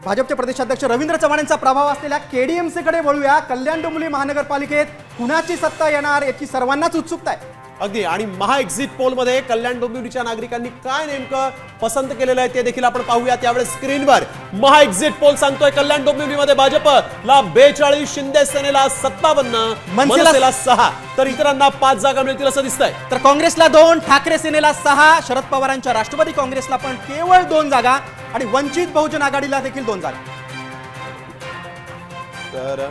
भाजपचे प्रदेशाध्यक्ष रवींद्र चव्हाण यांचा प्रभाव असलेल्या केडीएमसीकडे वळूया। कल्याण डोंबिवली महानगरपालिकेत कुणाची सत्ता येणार याची सर्वांनाच उत्सुकता आहे। अगदी आणि महा एक्झिट पोल मध्ये कल्याण डोंबिवलीच्या नागरिकांनी काय नेमकं पसंत केलेलं आहे ते देखील आपण पाहूया। त्यावेळेस स्क्रीनवर महा एक्झिट पोल सांगतोय कल्याण डोंबिवलीमध्ये भाजपला 42, शिंदे सेनेला 57, मनसेला 6 तर इतरांना 5 जागा मिळतील असं दिसतंय। तर काँग्रेसला 2, ठाकरे सेनेला 6, शरद पवारांच्या राष्ट्रवादी काँग्रेसला पण केवळ 2 जागा आणि वंचित बहुजन आघाडीला देखील 2 जागा। तर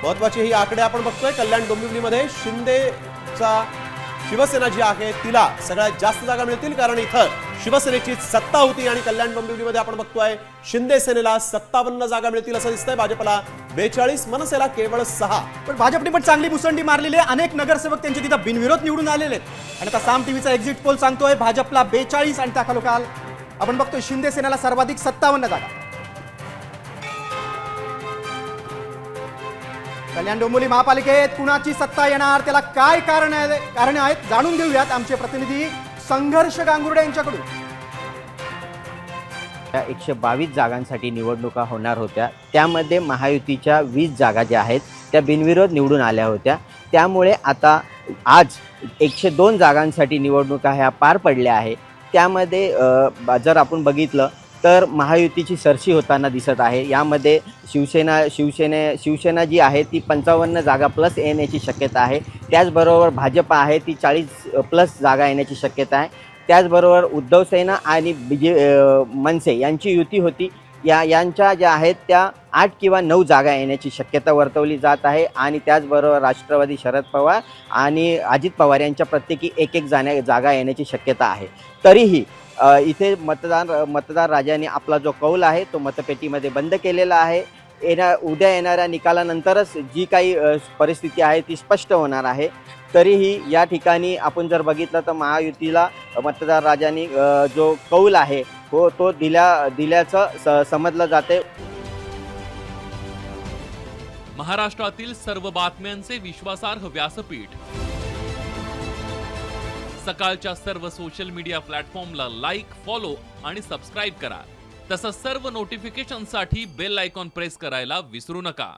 महत्वाची ही आकडे आपण बघतोय कल्याण डोंबिवलीमध्ये शिंदेचा शिवसेना जी आहे तिला सगळ्यात जास्त जागा मिळतील, कारण इथं शिवसेनेची सत्ता होती आणि कल्याण डोंबिवलीमध्ये आपण बघतोय शिंदे सेनेला 57 जागा मिळतील असं दिसतंय। भाजपला 42, मनसेला केवळ 6। पण भाजपने पण चांगली मुसंडी मारलेली आहे। अनेक नगरसेवक त्यांचे तिथं बिनविरोध निवडून आलेले आहेत आणि आता साम टीव्हीचा एक्झिट पोल सांगतोय भाजपला 42 आणि त्याखालोखाल आपण बघतोय शिंदे सेनेला सर्वाधिक 57 जागा। कल्याण डोंबिवली महापालिकेत कुणाची सत्ता येणार, त्याला काय कारण आहेत जाणून घेऊयात आमचे प्रतिनिधी संघर्ष गांगुर्डे यांच्याकडून। 122 जागांसाठी निवडणुका होणार होत्या, त्यामध्ये महायुतीच्या 20 जागा ज्या आहेत त्या बिनविरोध निवडून आल्या होत्या। त्यामुळे आता आज 102 जागांसाठी निवडणुका ह्या पार पडल्या आहे। त्यामध्ये जर आपण बघितलं तर महायुतीची सरशी होताना दिसत आहे। यामध्ये शिवसेना जी आहे ती 55 जागा प्लस येण्याची शक्यता आहे। त्याचबरोबर भाजप आहे ती 40 प्लस जागा येण्याची शक्यता आहे। त्याचबरोबर उद्धव सेना आणि मनसे यांची युती होती, यांच्या ज्या आहेत त्या 8 किंवा 9 जागा येण्याची शक्यता वर्तवली जात आहे। आणि त्याचबरोबर राष्ट्रवादी शरद पवार आणि अजित पवार यांच्या प्रत्येकी 1-1 जागा येण्याची शक्यता आहे। तरीही इथे मतदार राजांनी आपला जो कौल आहे तो मतपेटीमध्ये बंद केलेला आहे। उद्या येणाऱ्या निकालानंतरच जी काही परिस्थिती आहे ती स्पष्ट होणार आहे। तरीही या ठिकाणी आपण जर बघितलं तर महायुतीला मतदार राजांनी जो कौल आहे तो दिल्याचं समजलं जाते। महाराष्ट्रातील सर्व बातम्यांचे विश्वासार्ह व्यासपीठ, सकाळच्या सर्व सोशल मीडिया प्लॅटफॉर्मला लाईक, फॉलो आणि सबस्क्राईब करा। तसंच सर्व नोटिफिकेशनसाठी बेल आयकॉन प्रेस करायला विसरू नका।